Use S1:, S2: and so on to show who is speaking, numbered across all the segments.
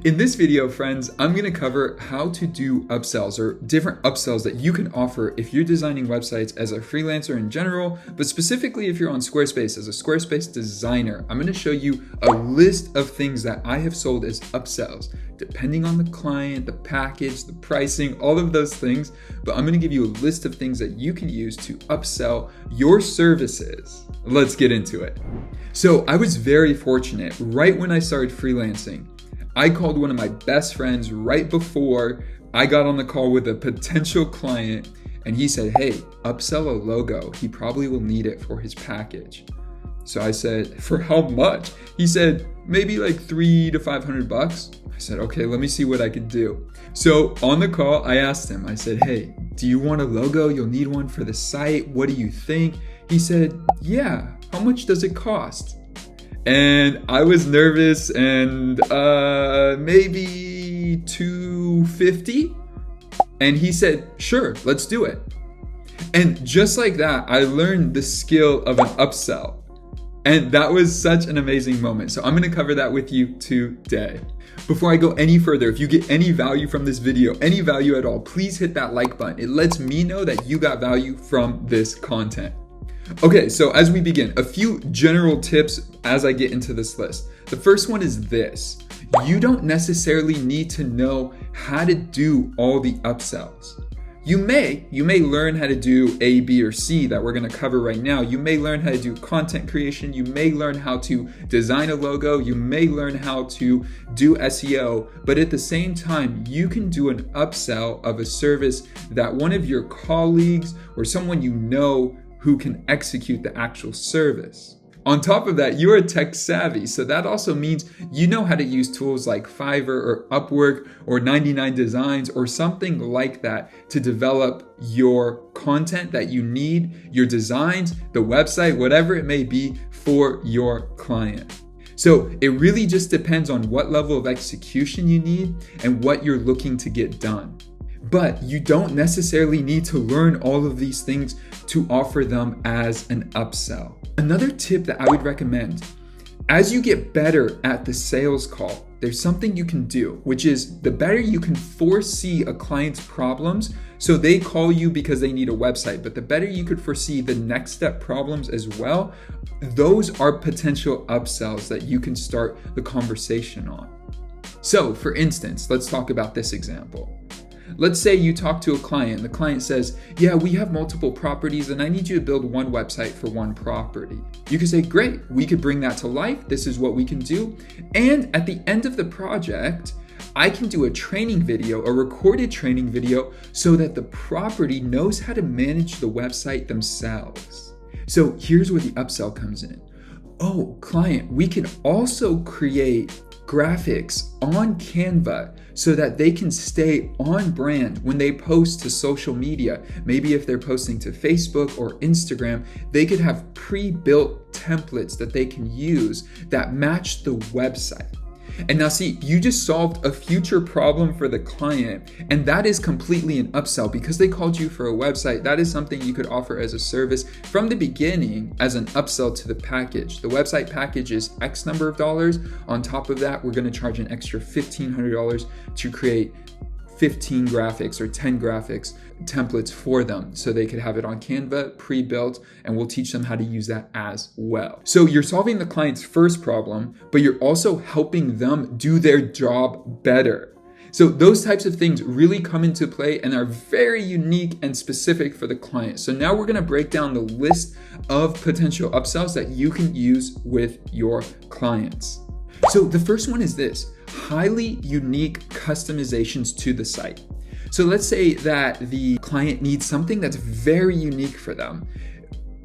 S1: In this video, friends, I'm going to cover how to do upsells or different upsells that you can offer if you're designing websites as a freelancer in general, but specifically if you're on Squarespace as a Squarespace designer. I'm going to show you a list of things that I have sold as upsells, depending on the client, the package, the pricing, all of those things. But I'm going to give you a list of things that you can use to upsell your services. Let's get into it. So I was very fortunate. Right when I started freelancing, I called one of my best friends right before I got on the call with a potential client, and he said, hey, upsell a logo. He probably will need it for his package. So I said, for how much? He said, maybe like $300 to $500. I said, okay, let me see what I can do. So on the call, I asked him, I said, hey, do you want a logo? You'll need one for the site. What do you think? He said, yeah, how much does it cost? And I was nervous and maybe $250. And he said, sure, let's do it. And just like that, I learned the skill of an upsell. And that was such an amazing moment. So I'm going to cover that with you today. Before I go any further, if you get any value from this video, any value at all, please hit that like button. It lets me know that you got value from this content. Okay, so as we begin, a few general tips as I get into this list. The first one is this. You don't necessarily need to know how to do all the upsells. You may learn how to do A, B, or C that we're going to cover right now. You may learn how to do content creation. You may learn how to design a logo. You may learn how to do SEO. But at the same time, you can do an upsell of a service that one of your colleagues or someone you know who can execute the actual service. On top of that, you're tech savvy. So that also means you know how to use tools like Fiverr or Upwork or 99 Designs or something like that to develop your content that you need, your designs, the website, whatever it may be for your client. So it really just depends on what level of execution you need and what you're looking to get done. But you don't necessarily need to learn all of these things to offer them as an upsell. Another tip that I would recommend, as you get better at the sales call, there's something you can do, which is the better you can foresee a client's problems. So they call you because they need a website, but the better you could foresee the next step problems as well, those are potential upsells that you can start the conversation on. So for instance, let's talk about this example. Let's say you talk to a client. The client says, yeah, we have multiple properties and I need you to build one website for one property. You could say, great, we could bring that to life. This is what we can do. And at the end of the project, I can do a training video, a recorded training video, so that the property knows how to manage the website themselves. So here's where the upsell comes in. Oh, client, we can also create graphics on Canva so that they can stay on brand when they post to social media. Maybe if they're posting to Facebook or Instagram, they could have pre-built templates that they can use that match the website. And now see, you just solved a future problem for the client, and that is completely an upsell because they called you for a website. That is something you could offer as a service from the beginning as an upsell to the package. The website package is X number of dollars. On top of that, we're going to charge an extra $1,500 to create 15 graphics or 10 graphics templates for them so they could have it on Canva pre-built, and we'll teach them how to use that as well. So you're solving the client's first problem, but you're also helping them do their job better. So those types of things really come into play and are very unique and specific for the client. So now we're going to break down the list of potential upsells that you can use with your clients. So the first one is this: highly unique customizations to the site. So let's say that the client needs something that's very unique for them.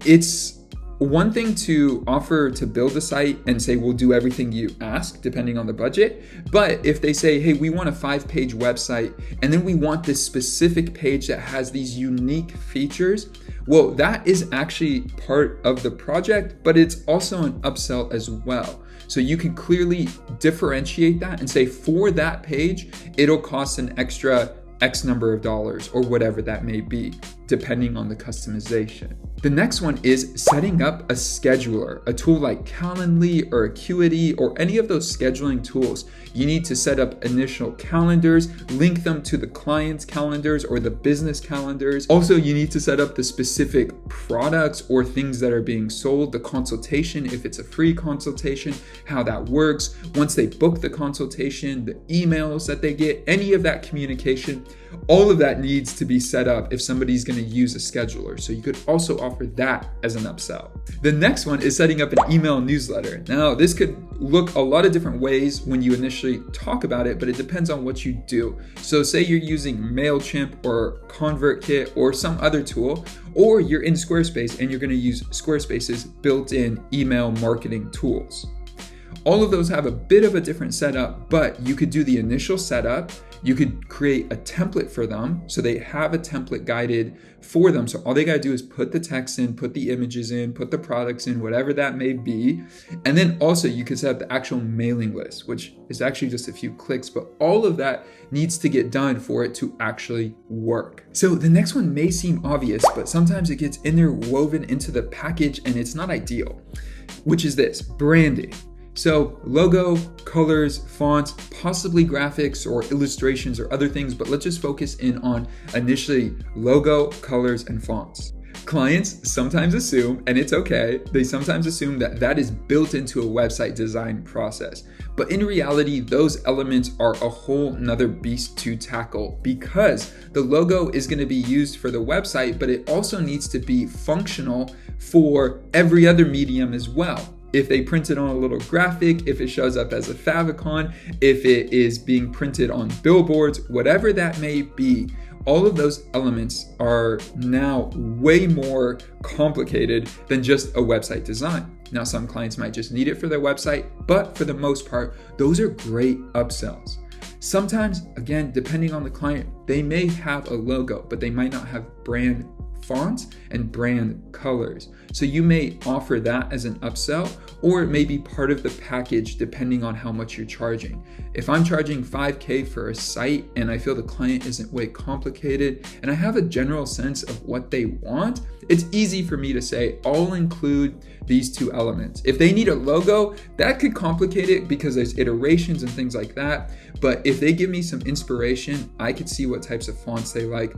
S1: It's one thing to offer to build a site and say, we'll do everything you ask, depending on the budget. But if they say, hey, we want a 5-page website, and then we want this specific page that has these unique features, well, that is actually part of the project, but it's also an upsell as well. So you can clearly differentiate that and say, for that page, it'll cost an extra X number of dollars or whatever that may be, depending on the customization. The next one is setting up a scheduler, a tool like Calendly or Acuity or any of those scheduling tools. You need to set up initial calendars, link them to the client's calendars or the business calendars. Also, you need to set up the specific products or things that are being sold, the consultation, if it's a free consultation, how that works. Once they book the consultation, the emails that they get, any of that communication, all of that needs to be set up if somebody's going to use a scheduler. So you could also offer that as an upsell. The next one is setting up an email newsletter. Now, this could look a lot of different ways when you initially talk about it, but it depends on what you do. So say you're using MailChimp or ConvertKit or some other tool, or you're in Squarespace and you're going to use Squarespace's built-in email marketing tools. All of those have a bit of a different setup, but you could do the initial setup. You could create a template for them. So they have a template guided for them. So all they got to do is put the text in, put the images in, put the products in, whatever that may be. And then also you could set up the actual mailing list, which is actually just a few clicks, but all of that needs to get done for it to actually work. So the next one may seem obvious, but sometimes it gets interwoven into the package and it's not ideal, which is this: branding. So logo, colors, fonts, possibly graphics or illustrations or other things, but let's just focus in on initially logo, colors, and fonts. Clients sometimes assume, and it's okay, they sometimes assume that that is built into a website design process. But in reality, those elements are a whole nother beast to tackle, because the logo is going to be used for the website, but it also needs to be functional for every other medium as well. If they print it on a little graphic, if it shows up as a favicon, if it is being printed on billboards, whatever that may be, all of those elements are now way more complicated than just a website design. Now, some clients might just need it for their website, but for the most part, those are great upsells. Sometimes, again, depending on the client, they may have a logo, but they might not have brand fonts and brand colors. So you may offer that as an upsell, or it may be part of the package depending on how much you're charging. If I'm charging $5,000 for a site and I feel the client isn't way complicated and I have a general sense of what they want, it's easy for me to say, I'll include these two elements. If they need a logo, that could complicate it because there's iterations and things like that. But if they give me some inspiration, I could see what types of fonts they like.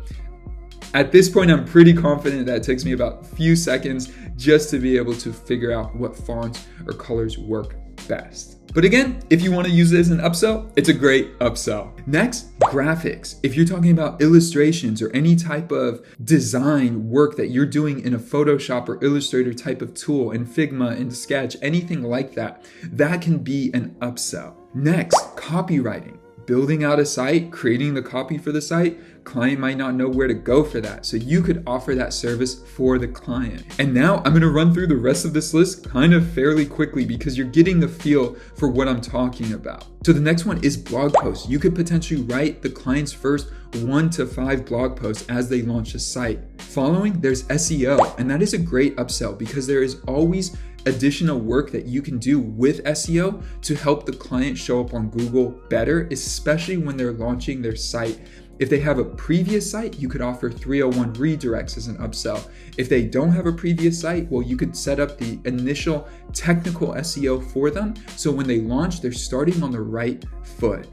S1: At this point, I'm pretty confident that it takes me about a few seconds just to be able to figure out what fonts or colors work best. But again, if you want to use it as an upsell, it's a great upsell. Next, graphics. If you're talking about illustrations or any type of design work that you're doing in a Photoshop or Illustrator type of tool, in Figma, in Sketch, anything like that, that can be an upsell. Next, copywriting. Building out a site, creating the copy for the site, client might not know where to go for that. So you could offer that service for the client. And now I'm going to run through the rest of this list kind of fairly quickly because you're getting the feel for what I'm talking about. So the next one is blog posts. You could potentially write the client's first 1 to 5 blog posts as they launch a site. Following, there's SEO, and that is a great upsell because there is always additional work that you can do with SEO to help the client show up on Google better, especially when they're launching their site. If they have a previous site, you could offer 301 redirects as an upsell. If they don't have a previous site, well, you could set up the initial technical SEO for them. So when they launch, they're starting on the right foot,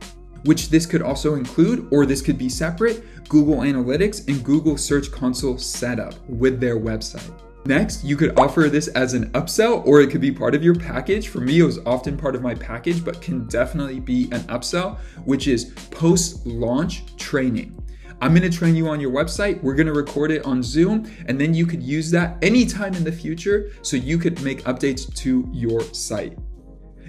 S1: which this could also include, or this could be separate, Google Analytics and Google Search Console setup with their website. Next, you could offer this as an upsell, or it could be part of your package. For me, it was often part of my package, but can definitely be an upsell, which is post-launch training. I'm going to train you on your website. We're going to record it on Zoom, and then you could use that anytime in the future so you could make updates to your site.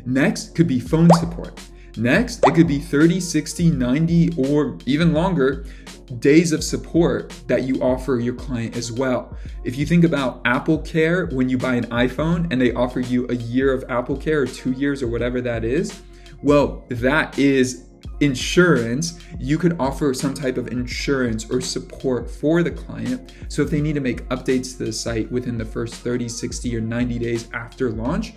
S1: Next could be phone support. Next, it could be 30, 60, 90, or even longer days of support that you offer your client as well. If you think about Apple Care, when you buy an iPhone and they offer you a year of Apple Care or 2 years or whatever that is, well, that is insurance. You could offer some type of insurance or support for the client. So if they need to make updates to the site within the first 30, 60, or 90 days after launch,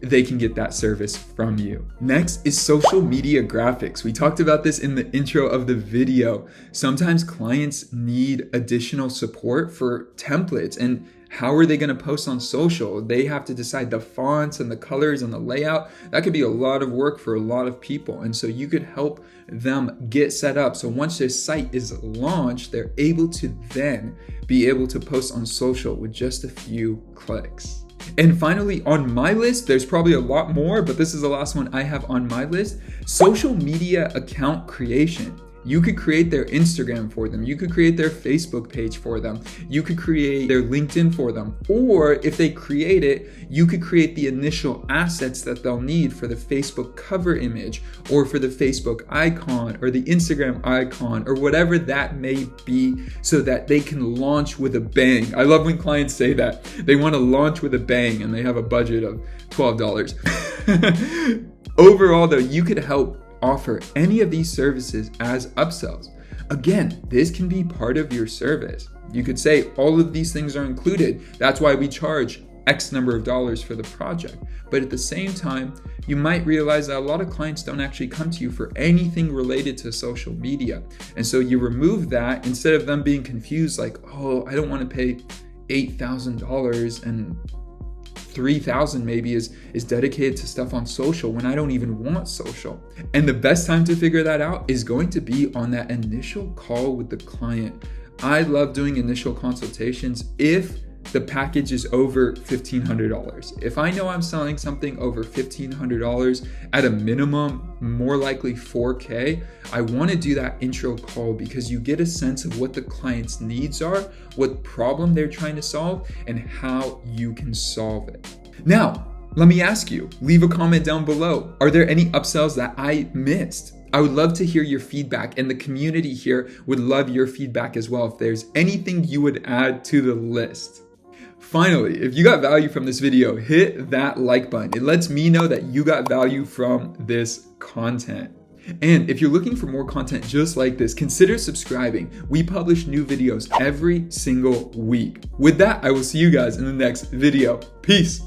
S1: they can get that service from you. Next is social media graphics. We talked about this in the intro of the video. Sometimes clients need additional support for templates and How are they going to post on social? They have to decide the fonts and the colors and the layout. That could be a lot of work for a lot of people. And so you could help them get set up. So once their site is launched, they're able to then be able to post on social with just a few clicks. And finally, on my list, there's probably a lot more, but this is the last one I have on my list: social media account creation. You could create their Instagram for them. You could create their Facebook page for them. You could create their LinkedIn for them. Or if they create it, you could create the initial assets that they'll need for the Facebook cover image, or for the Facebook icon, or the Instagram icon, or whatever that may be, so that they can launch with a bang. I love when clients say that. They want to launch with a bang and they have a budget of $12. Overall though, you could help offer any of these services as upsells. Again, this can be part of your service. You could say all of these things are included. That's why we charge X number of dollars for the project. But at the same time, you might realize that a lot of clients don't actually come to you for anything related to social media. And so you remove that, instead of them being confused like, oh, I don't want to pay $8,000 and $3,000 maybe is dedicated to stuff on social when I don't even want social. And the best time to figure that out is going to be on that initial call with the client. I love doing initial consultations if the package is over $1,500. If I know I'm selling something over $1,500 at a minimum, more likely $4K, I want to do that intro call because you get a sense of what the client's needs are, what problem they're trying to solve, and how you can solve it. Now, let me ask you, leave a comment down below. Are there any upsells that I missed? I would love to hear your feedback, and the community here would love your feedback as well if there's anything you would add to the list. Finally, if you got value from this video, hit that like button. It lets me know that you got value from this content. And if you're looking for more content just like this, consider subscribing. We publish new videos every single week. With that, I will see you guys in the next video. Peace.